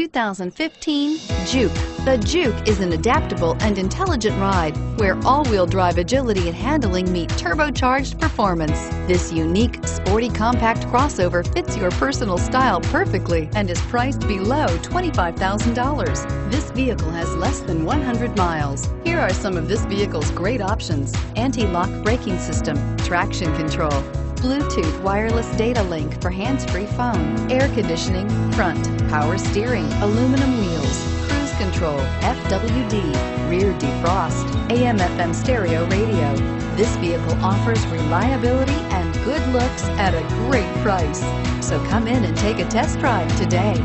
2015 Juke. The Juke is an adaptable and intelligent ride where all-wheel drive agility and handling meet turbocharged performance. This unique, sporty compact crossover fits your personal style perfectly and is priced below $25,000. This vehicle has less than 100 miles. Here are some of this vehicle's great options: anti-lock braking system, traction control, Bluetooth wireless data link for hands-free phone, air conditioning, front, power steering, aluminum wheels, cruise control, FWD, rear defrost, AM/FM stereo radio. This vehicle offers reliability and good looks at a great price. So come in and take a test drive today.